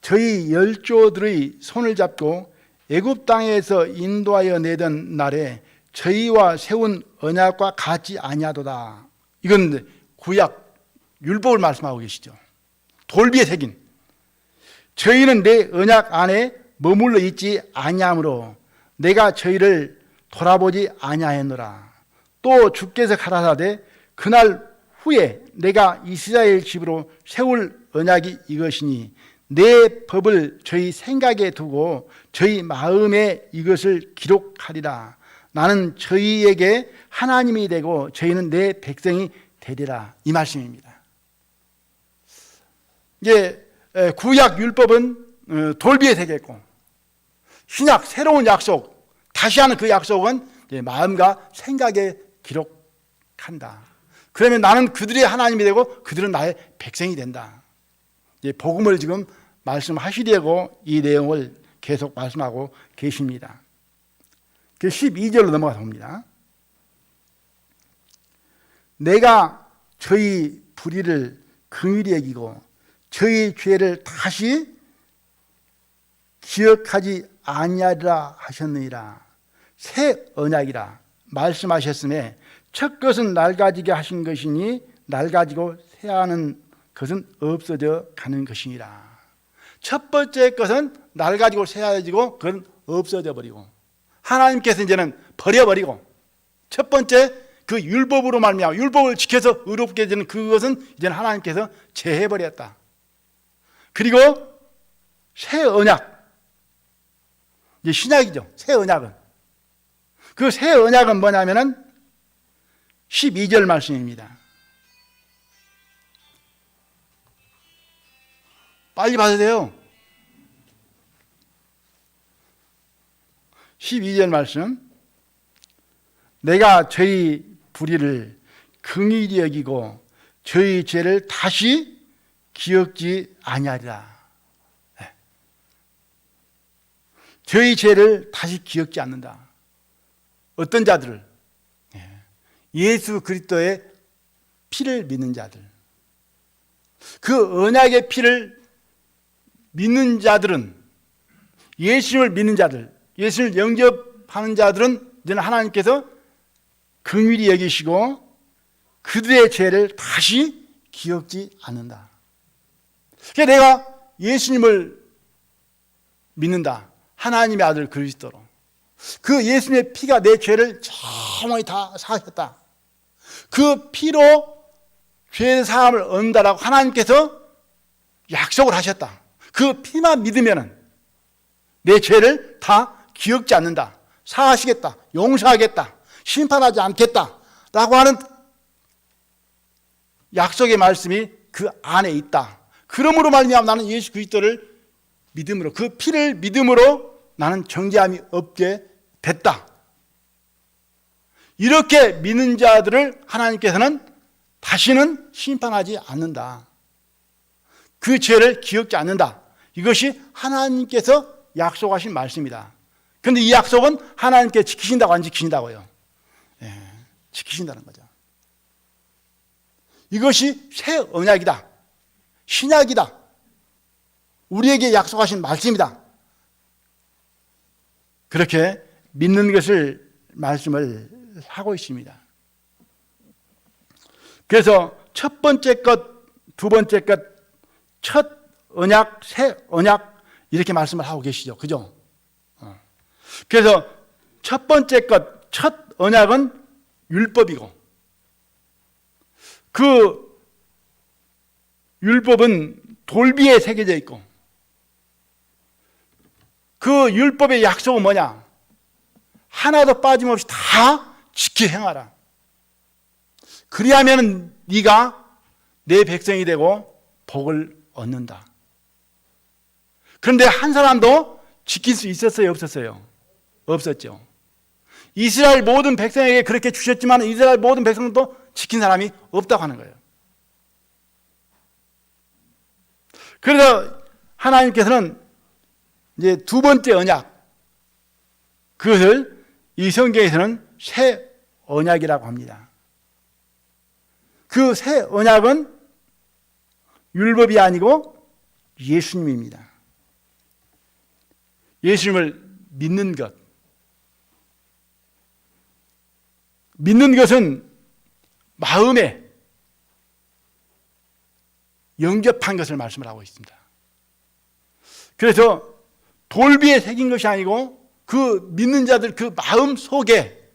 A: 저희 열조들의 손을 잡고 애굽 땅에서 인도하여 내던 날에 저희와 세운 언약과 같지 아니하도다. 이건 구약 율법을 말씀하고 계시죠. 돌비에 새긴 저희는 내 언약 안에 머물러 있지 아니하므로 내가 저희를 돌아보지 아니하였노라. 또 주께서 가라사대 그날 후에 내가 이스라엘 집으로 세울 언약이 이것이니 내 법을 저희 생각에 두고 저희 마음에 이것을 기록하리라. 나는 저희에게 하나님이 되고 저희는 내 백성이 되리라. 이 말씀입니다. 이제 구약 율법은 돌비에 새겼고 신약 새로운 약속 다시 하는 그 약속은 마음과 생각에 기록한다. 그러면 나는 그들의 하나님이 되고 그들은 나의 백성이 된다. 복음을 지금 말씀하시려고 이 내용을 계속 말씀하고 계십니다. 12절로 넘어가 봅니다. 내가 저희 불의를 긍휼히 여기고 저희 죄를 다시 기억하지 아니하리라 하셨느니라. 새 언약이라 말씀하셨음에 첫 것은 낡아지게 하신 것이니 낡아지고 새하는 것은 없어져 가는 것이니라. 첫 번째 것은 낡아지고 새하여지고 그건 없어져 버리고 하나님께서 이제는 버려버리고 첫 번째 그 율법으로 말미암아 율법을 지켜서 의롭게 되는 그것은 이제는 하나님께서 제해버렸다. 그리고 새 언약, 이제 신약이죠. 새 언약은 그 새 언약은 뭐냐면은 12절 말씀입니다. 빨리 봐도 돼요. 12절 말씀. 내가 저희 불의를 긍휼히 여기고 저희 죄를 다시 기억지 아니하리라. 저희 죄를 다시 기억지 않는다. 어떤 자들을? 예수 그리스도의 피를 믿는 자들. 그 언약의 피를 믿는 자들은, 예수님을 믿는 자들, 예수를 영접하는 자들은 이제는 하나님께서 긍휼히 여기시고 그들의 죄를 다시 기억지 않는다. 그러니까 내가 예수님을 믿는다. 하나님의 아들 그리스도로. 그 예수님의 피가 내 죄를 정말 다 사하셨다. 그 피로 죄 사함을 얻는다라고 하나님께서 약속을 하셨다. 그 피만 믿으면 내 죄를 다 기억지 않는다. 사하시겠다. 용서하겠다. 심판하지 않겠다. 라고 하는 약속의 말씀이 그 안에 있다. 그러므로 말미암아 나는 예수 그리스도를 믿음으로, 그 피를 믿음으로 나는 정죄함이 없게 됐다. 이렇게 믿는 자들을 하나님께서는 다시는 심판하지 않는다. 그 죄를 기억지 않는다. 이것이 하나님께서 약속하신 말씀이다. 그런데 이 약속은 하나님께 지키신다고 안 지키신다고요? 지키신다는 거죠. 이것이 새 언약이다. 신약이다. 우리에게 약속하신 말씀이다. 그렇게 믿는 것을 말씀을 하고 있습니다. 그래서 첫 번째 것, 두 번째 것, 첫 언약, 새 언약 이렇게 말씀을 하고 계시죠. 그죠? 그래서 첫 번째 것, 첫 언약은 율법이고 그 율법은 돌비에 새겨져 있고 그 율법의 약속은 뭐냐? 하나도 빠짐없이 다 지켜 행하라. 그리하면 네가 내 백성이 되고 복을 얻는다. 그런데 한 사람도 지킬 수 있었어요? 없었어요? 없었죠. 이스라엘 모든 백성에게 그렇게 주셨지만 이스라엘 모든 백성도 지킨 사람이 없다고 하는 거예요. 그래서 하나님께서는 이제 두 번째 언약, 그것을 이 성경에서는 새 언약이라고 합니다. 그 새 언약은 율법이 아니고 예수님입니다. 예수님을 믿는 것. 믿는 것은 마음에 영접한 것을 말씀을 하고 있습니다. 그래서 돌비에 새긴 것이 아니고 그 믿는 자들 그 마음 속에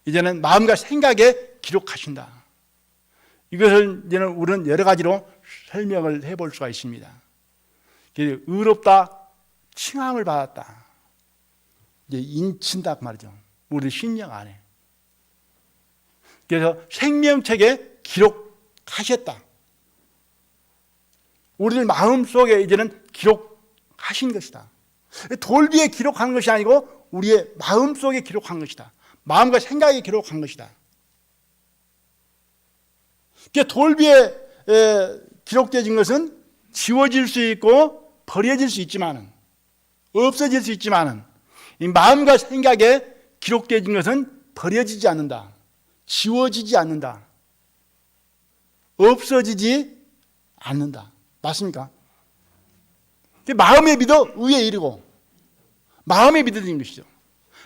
A: 이제는 마음과 생각에 기록하신다. 이것을 이제는 우리는 여러 가지로 설명을 해볼 수가 있습니다. 의롭다, 칭함을 받았다. 이제 인친다 그 말이죠. 우리 신령 안에. 그래서 생명책에 기록하셨다. 우리들 마음속에 이제는 기록하신 것이다. 돌비에 기록한 것이 아니고 우리의 마음속에 기록한 것이다. 마음과 생각에 기록한 것이다. 돌비에 기록되어진 것은 지워질 수 있고 버려질 수 있지만은, 없어질 수 있지만은, 이 마음과 생각에 기록되어진 것은 버려지지 않는다. 지워지지 않는다. 없어지지 않는다. 맞습니까? 마음에 믿어 의에 이르고, 마음에 믿어진 것이죠.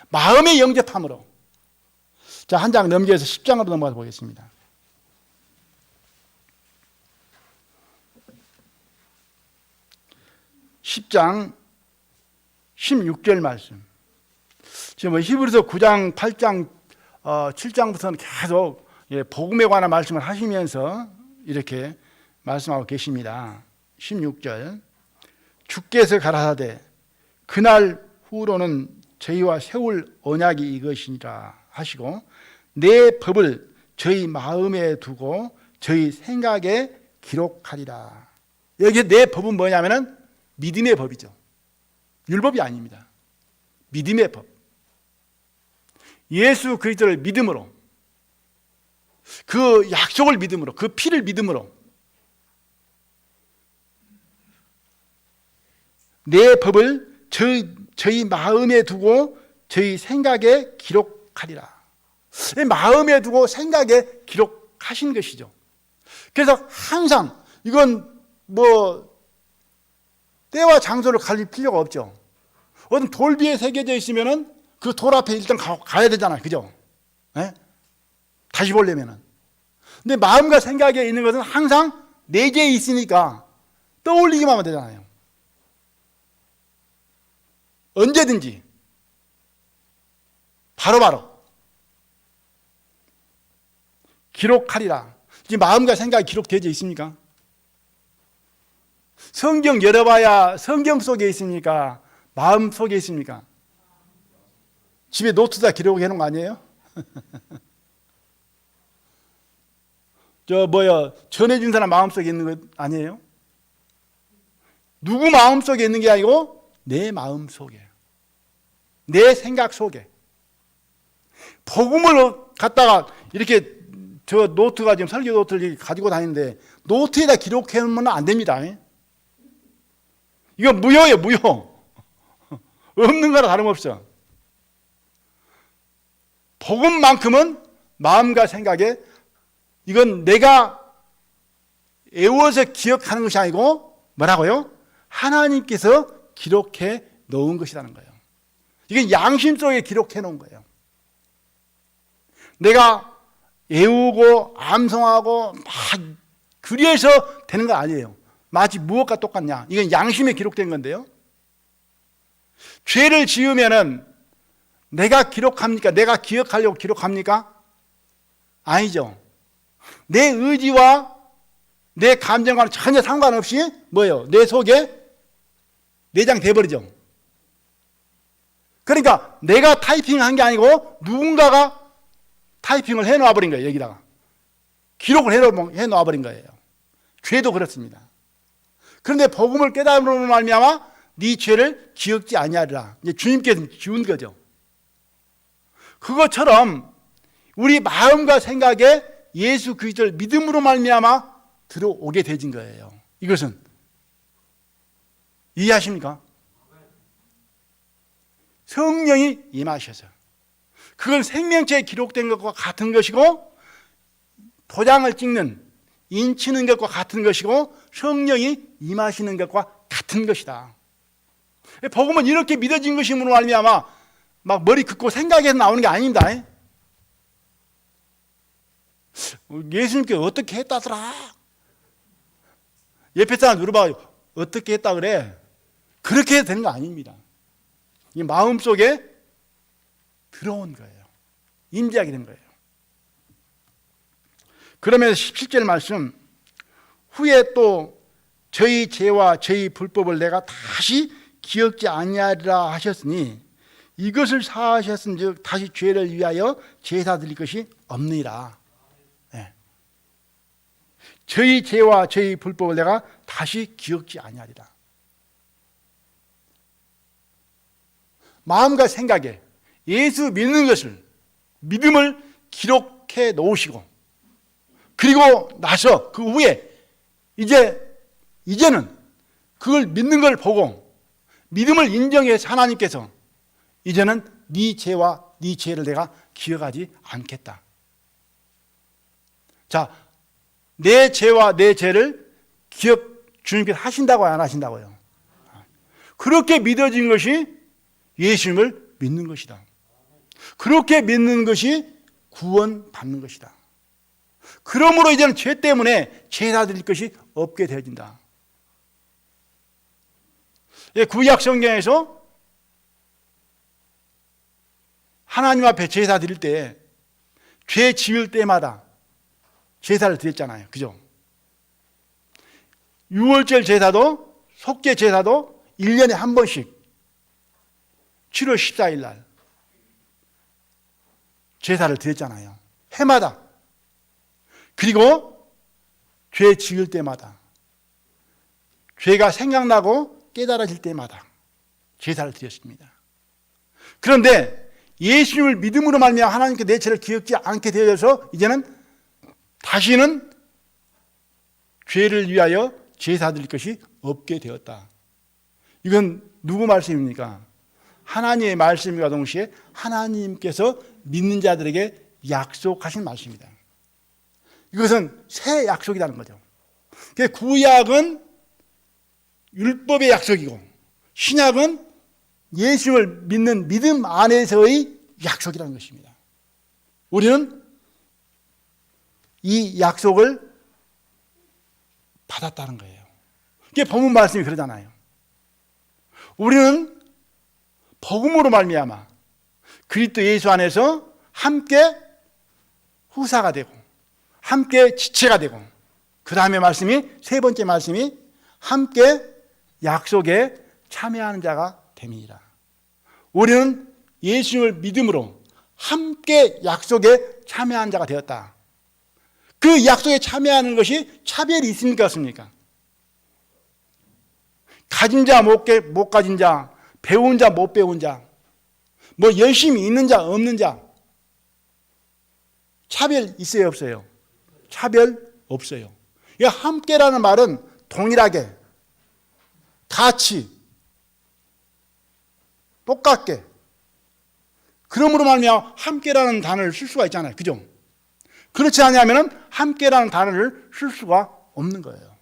A: 마음의 영접함으로. 자, 한 장 넘겨서 10장으로 넘어가 보겠습니다. 10장 16절 말씀. 지금 히브리서 9장, 8장, 7장부터는 계속 복음에 관한 말씀을 하시면서 이렇게 말씀하고 계십니다. 16절. 주께서 가라사대 그날 후로는 저희와 세울 언약이 이것이니라 하시고, 내 법을 저희 마음에 두고 저희 생각에 기록하리라. 여기 내 법은 뭐냐면은 믿음의 법이죠. 율법이 아닙니다. 믿음의 법. 예수 그리스도를 믿음으로, 그 약속을 믿음으로, 그 피를 믿음으로 내 법을 저희 마음에 두고 저희 생각에 기록하리라. 마음에 두고 생각에 기록하신 것이죠. 그래서 항상 이건 때와 장소를 가릴 필요가 없죠. 어떤 돌비에 새겨져 있으면은 그 돌 앞에 일단 가야 되잖아요. 그죠? 네? 다시 보려면은. 근데 마음과 생각에 있는 것은 항상 내재에 있으니까 떠올리기만 하면 되잖아요. 언제든지 바로바로 기록하리라. 이제 마음과 생각이 기록되어 있습니까? 성경 열어봐야 성경 속에 있습니까? 마음 속에 있습니까? 집에 노트다 기록해 놓은 거 아니에요? 전해준 사람 마음 속에 있는 것 아니에요? 누구 마음 속에 있는 게 아니고 내 마음 속에, 내 생각 속에. 복음을 갖다가 이렇게 저 노트가 지금 설교 노트를 가지고 다니는데 노트에다 기록해 놓으면 안 됩니다. 이거 무효예요, 무효. 없는 거나 다름없어. 복음만큼은 마음과 생각에, 이건 내가 애워서 기억하는 것이 아니고 뭐라고요? 하나님께서 기록해 놓은 것이라는 거예요. 이게 양심 속에 기록해 놓은 거예요. 내가 애우고 암송하고 막 그리해서 되는 거 아니에요. 마치 무엇과 똑같냐? 이건 양심에 기록된 건데요. 죄를 지으면은 내가 기록합니까? 내가 기억하려고 기록합니까? 아니죠. 내 의지와 내 감정과는 전혀 상관없이 뭐예요? 내 속에 내장돼 버리죠. 그러니까 내가 타이핑한 게 아니고 누군가가 타이핑을 해놓아 버린 거예요. 여기다가 기록을 해놓아 버린 거예요. 죄도 그렇습니다. 그런데 복음을 깨달음으로 말미암아 네 죄를 기억지 아니하리라. 이제 주님께서 지운 거죠. 그것처럼 우리 마음과 생각에 예수 그리스도를 믿음으로 말미암아 들어오게 되진 거예요. 이것은 이해하십니까? 성령이 임하셔서 그건 생명체에 기록된 것과 같은 것이고, 도장을 찍는 인치는 것과 같은 것이고, 성령이 임하시는 것과 같은 것이다. 복음은 이렇게 믿어진 것임으로 말미암아 막 머리 긋고 생각해서 나오는 게 아닙니다. 예수님께 어떻게 했다더라? 옆에 사람 물어봐요. 어떻게 했다 그래? 그렇게 해도 되는 거 아닙니다. 이 마음속에 들어온 거예요. 임재하게 된 거예요. 그러면서 17절 말씀, 후에 또 저희 죄와 저희 불법을 내가 다시 기억지 아니하리라 하셨으니 이것을 사하셨은즉 다시 죄를 위하여 제사 드릴 것이 없느니라. 네. 저희 죄와 저희 불법을 내가 다시 기억지 아니하리라. 마음과 생각에 예수 믿는 것을 믿음을 기록해 놓으시고, 그리고 나서 그 후에 이제는 그걸 믿는 걸 보고 믿음을 인정해서 하나님께서 이제는 네 죄와 네 죄를 내가 기억하지 않겠다. 자, 내 죄와 내 죄를 기억 주님께서 하신다고요, 안 하신다고요? 그렇게 믿어진 것이 예수님을 믿는 것이다. 그렇게 믿는 것이 구원받는 것이다. 그러므로 이제는 죄 때문에 제사 드릴 것이 없게 되어진다. 구약 성경에서 하나님 앞에 제사 드릴 때 죄 지을 때마다 제사를 드렸잖아요. 그죠? 유월절 제사도 속죄 제사도 1년에 한 번씩 7월 14일 날 제사를 드렸잖아요. 해마다. 그리고 죄 지을 때마다, 죄가 생각나고 깨달아질 때마다 제사를 드렸습니다. 그런데 예수님을 믿음으로 말미암아 하나님께 내 죄를 기억지 않게 되어서 이제는 다시는 죄를 위하여 제사 드릴 것이 없게 되었다. 이건 누구 말씀입니까? 하나님의 말씀과 동시에 하나님께서 믿는 자들에게 약속하신 말씀입니다. 이것은 새 약속이라는 거죠. 구약은 율법의 약속이고 신약은 예수님을 믿는 믿음 안에서의 약속이라는 것입니다. 우리는 이 약속을 받았다는 거예요. 이게 본문 말씀이 그러잖아요. 우리는 복음으로 말미암아 그리스도 예수 안에서 함께 후사가 되고 함께 지체가 되고, 그 다음에 말씀이 세 번째 말씀이 함께 약속에 참여하는 자가 됨이니라. 우리는 예수님을 믿음으로 함께 약속에 참여하는 자가 되었다. 그 약속에 참여하는 것이 차별이 있습니까, 없습니까? 가진 자, 못 가진 자, 배운 자, 못 배운 자, 뭐 열심히 있는 자, 없는 자, 차별 있어요, 없어요? 차별 없어요. 함께라는 말은 동일하게, 같이, 똑같게. 그러므로 말미암아 함께라는 단어를 쓸 수가 있잖아요. 그죠? 그렇지 않으면 함께라는 단어를 쓸 수가 없는 거예요.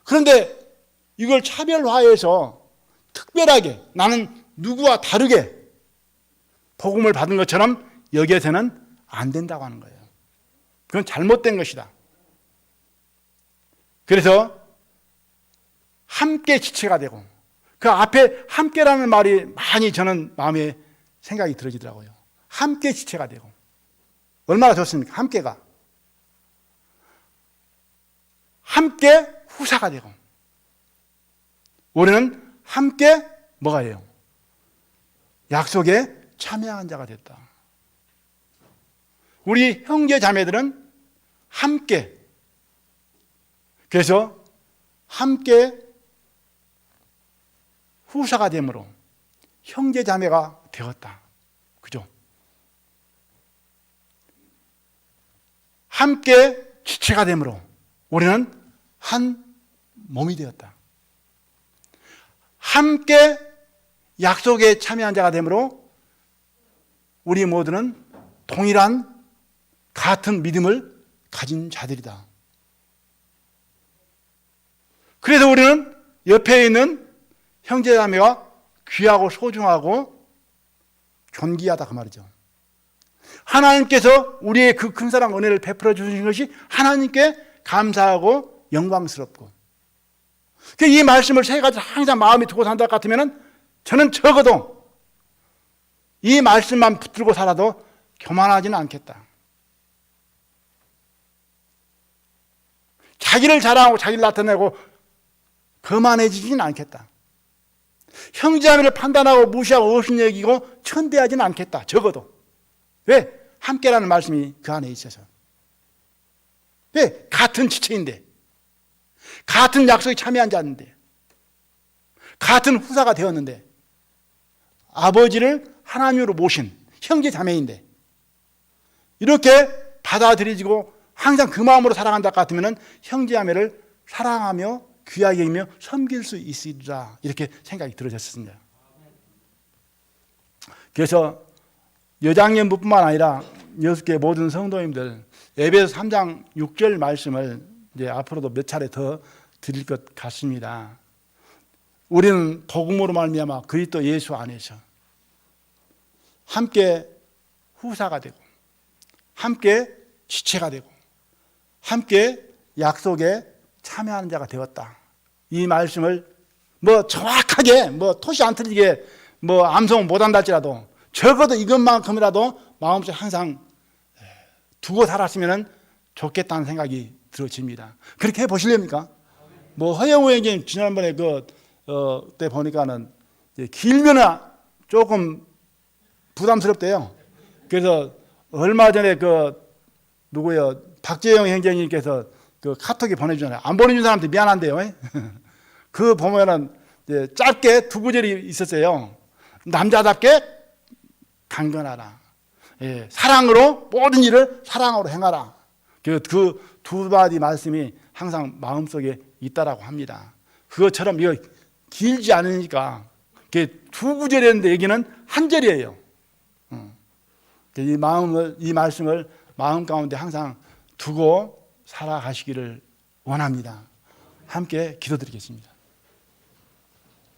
A: 그런데 이걸 차별화해서 특별하게 나는 누구와 다르게 복음을 받은 것처럼 여기에서는 안 된다고 하는 거예요. 그건 잘못된 것이다. 그래서 함께 지체가 되고, 그 앞에 함께라는 말이 많이 저는 마음에 생각이 들어지더라고요. 함께 지체가 되고. 얼마나 좋습니까? 함께가. 함께 후사가 되고. 우리는 함께 뭐가 해요? 약속에 참여한 자가 됐다. 우리 형제 자매들은 함께, 그래서 함께 후사가 되므로 형제 자매가 되었다. 그죠? 함께 지체가 되므로 우리는 한 몸이 되었다. 함께 약속에 참여한 자가 되므로 우리 모두는 동일한 같은 믿음을 가진 자들이다. 그래서 우리는 옆에 있는 형제자매와 귀하고 소중하고 존귀하다 그 말이죠. 하나님께서 우리의 그 큰 사랑 은혜를 베풀어 주신 것이 하나님께 감사하고 영광스럽고, 이 말씀을 세 가지 항상 마음에 두고 산다 같으면 저는 적어도 이 말씀만 붙들고 살아도 교만하지는 않겠다. 자기를 자랑하고 자기를 나타내고 거만해지지는 않겠다. 형제자매를 판단하고 무시하고 없인 여기고 천대하지는 않겠다. 적어도. 왜? 함께라는 말씀이 그 안에 있어서. 왜? 같은 지체인데, 같은 약속에 참여한 자인데, 같은 후사가 되었는데, 아버지를 하나님으로 모신 형제자매인데 이렇게 받아들이고 항상 그 마음으로 살아간다 같으면 형제자매를 사랑하며 귀하게 여기며 섬길 수 있으리라, 이렇게 생각이 들어졌습니다. 그래서 여장년부뿐만 아니라 6개 모든 성도님들, 에베소 3장 6절 말씀을 이제 앞으로도 몇 차례 더 드릴 것 같습니다. 우리는 복음으로 말미암아 그리스도 예수 안에서 함께 후사가 되고 함께 지체가 되고 함께 약속에 참여하는 자가 되었다. 이 말씀을 정확하게 토시 안 틀리게 암송 못한다 할지라도 적어도 이것만큼이라도 마음속에 항상 두고 살았으면 좋겠다는 생각이 들어집니다. 그렇게 해보실렵니까? 허영우 형님 지난번에 때 보니까는 길면은 조금 부담스럽대요. 그래서 얼마 전에 누구요? 박재영 행정님께서 카톡에 보내주잖아요. 안 보내준 사람한테 미안한데요. 그 보면은 짧게 두 구절이 있었어요. 남자답게 강건하라. 사랑으로 모든 일을 사랑으로 행하라. 그 두 마디 말씀이 항상 마음속에 있다라고 합니다. 그것처럼 이거 길지 않으니까 두 구절이었는데 여기는 한 절이에요. 이 말씀을 마음 가운데 항상 두고 살아가시기를 원합니다. 함께 기도드리겠습니다.